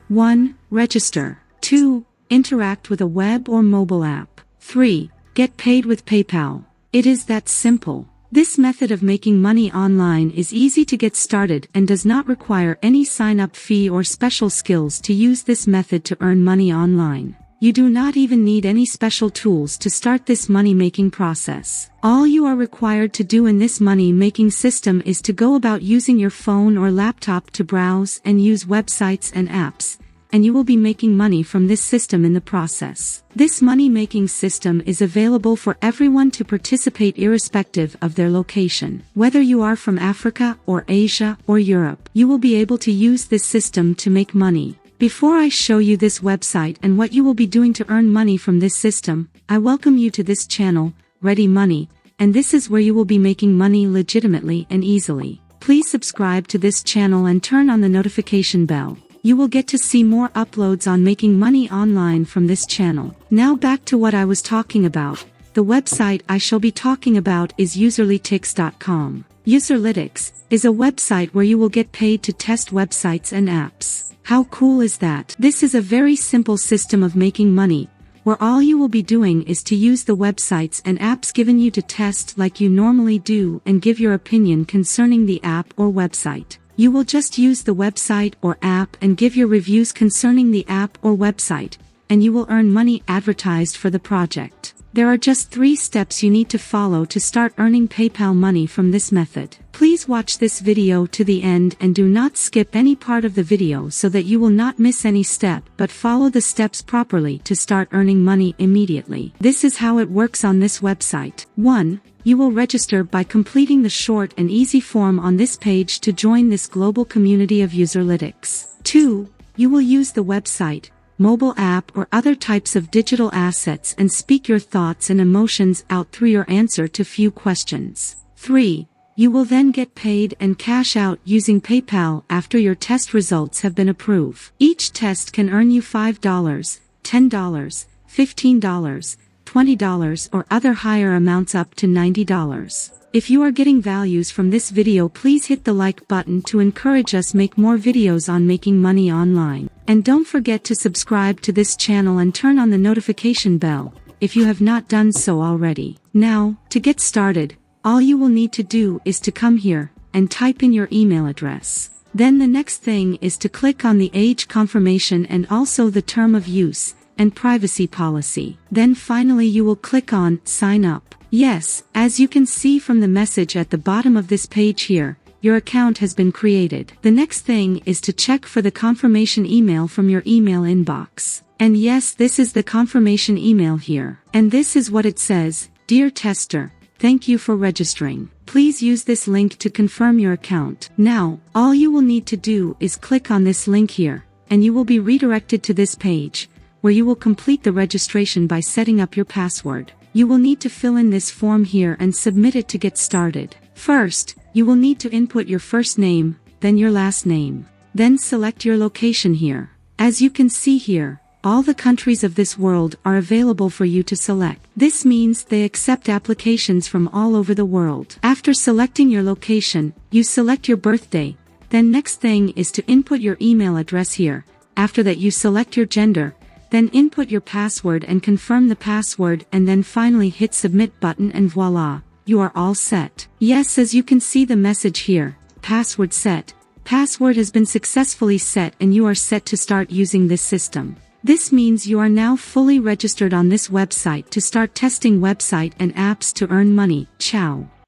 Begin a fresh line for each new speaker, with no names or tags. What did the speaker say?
1. Register. 2. Interact with a web or mobile app. 3. Get paid with PayPal. It is that simple. This method of making money online is easy to get started and does not require any sign-up fee or special skills to use this method to earn money online. You do not even need any special tools to start this money-making process. All you are required to do in this money-making system is to go about using your phone or laptop to browse and use websites and apps, and you will be making money from this system in the process. This money-making system is available for everyone to participate irrespective of their location. Whether you are from Africa or Asia or Europe, you will be able to use this system to make money. Before I show you this website and what you will be doing to earn money from this system, I welcome you to this channel, Ready Money, and this is where you will be making money legitimately and easily. Please subscribe to this channel and turn on the notification bell. You will get to see more uploads on making money online from this channel. Now back to what I was talking about. The website I shall be talking about is Userlytics.com. Userlytics is a website where you will get paid to test websites and apps. How cool is that? This is a very simple system of making money, where all you will be doing is to use the websites and apps given you to test like you normally do and give your opinion concerning the app or website. You will just use the website or app and give your reviews concerning the app or website, and you will earn money advertised for the project. There are just 3 steps you need to follow to start earning PayPal money from this method. Please watch this video to the end and do not skip any part of the video so that you will not miss any step, but follow the steps properly to start earning money immediately. This is how it works on this website. 1. You will register by completing the short and easy form on this page to join this global community of Userlytics. 2. You will use the website, mobile app or other types of digital assets and speak your thoughts and emotions out through your answer to few questions. 3. You will then get paid and cash out using PayPal after your test results have been approved. Each test can earn you $5, $10, $15, $20 or other higher amounts up to $90. If you are getting values from this video, please hit the like button to encourage us make more videos on making money online. And don't forget to subscribe to this channel and turn on the notification bell, if you have not done so already. Now, to get started, all you will need to do is to come here, and type in your email address. Then the next thing is to click on the age confirmation and also the term of use, and privacy policy. Then finally you will click on sign up. Yes, as you can see from the message at the bottom of this page here, your account has been created. The next thing is to check for the confirmation email from your email inbox. And yes, this is the confirmation email here. And this is what it says: Dear tester, thank you for registering. Please use this link to confirm your account. Now, all you will need to do is click on this link here, and you will be redirected to this page, where you will complete the registration by setting up your password. You will need to fill in this form here and submit it to get started. First, you will need to input your first name, then your last name. Then select your location here. As you can see here, all the countries of this world are available for you to select. This means they accept applications from all over the world. After selecting your location, you select your birthday. Then next thing is to input your email address here. After that you select your gender. Then input your password and confirm the password, and then finally hit submit button, and voila, you are all set. Yes, as you can see the message here, password set. Password has been successfully set and you are set to start using this system. This means you are now fully registered on this website to start testing website and apps to earn money. Ciao.